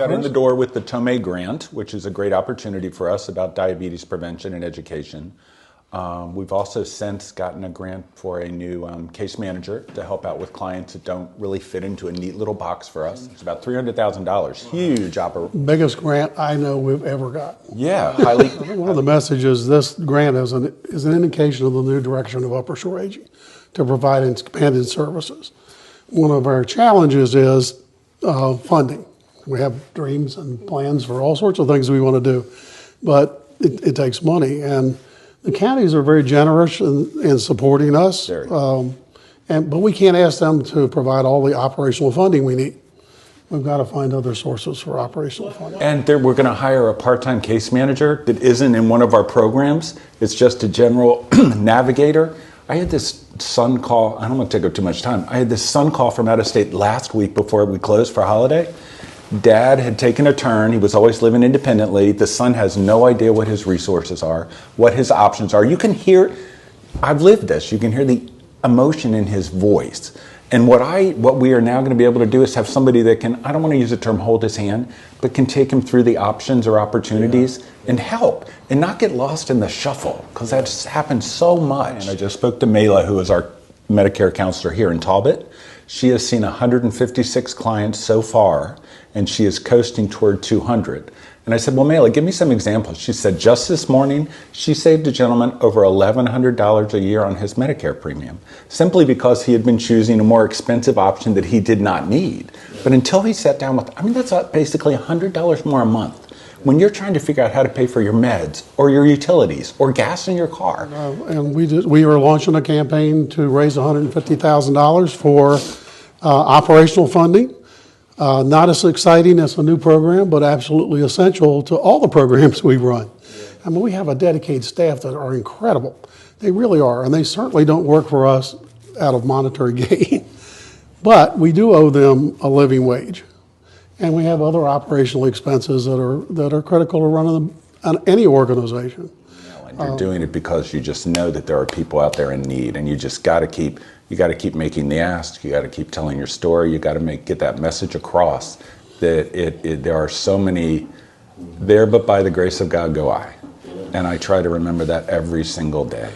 Got in the door with the Thome grant, which is a great opportunity for us about diabetes prevention and education. We've also since gotten a grant for a new case manager to help out with clients that don't really fit into a neat little box for us. It's about $300,000. Huge operation. Biggest grant I know we've ever got. Yeah, highly. One of the messages this grant is an indication of the new direction of Upper Shore Aging to provide expanded services. One of our challenges is funding. We have dreams and plans for all sorts of things we want to do, but it takes money. And the counties are very generous in supporting us, but we can't ask them to provide all the operational funding we need. We've got to find other sources for operational funding. And we're going to hire a part-time case manager that isn't in one of our programs. It's just a general navigator. I had this son call, I don't want to take up too much time. I had this son call from out of state last week before we closed for holiday. Dad had taken a turn. He was always living independently. The son has no idea what his resources are, what his options are. You can hear, I've lived this, you can hear the emotion in his voice. And what we are now going to be able to do is have somebody that can, I don't want to use the term hold his hand, but can take him through the options or opportunities and help and not get lost in the shuffle, because that's happened so much. And I just spoke to Mela, who is our Medicare counselor here in Talbot. She has seen 156 clients so far, and she is coasting toward 200. And I said, well, Mela, give me some examples. She said, just this morning, she saved a gentleman over $1,100 a year on his Medicare premium, simply because he had been choosing a more expensive option that he did not need. But until he sat down with, that's basically $100 more a month. When you're trying to figure out how to pay for your meds or your utilities or gas in your car. And we are launching a campaign to raise $150,000 for operational funding. Not as exciting as a new program, but absolutely essential to all the programs we run. I mean, we have a dedicated staff that are incredible. They really are, and they certainly don't work for us out of monetary gain. But we do owe them a living wage. And we have other operational expenses that are critical to running any organization. And you're doing it because you just know that there are people out there in need, and you just got to keep making the ask. You got to keep telling your story. You got to get that message across that there are so many there, but by the grace of God go I. And I try to remember that every single day.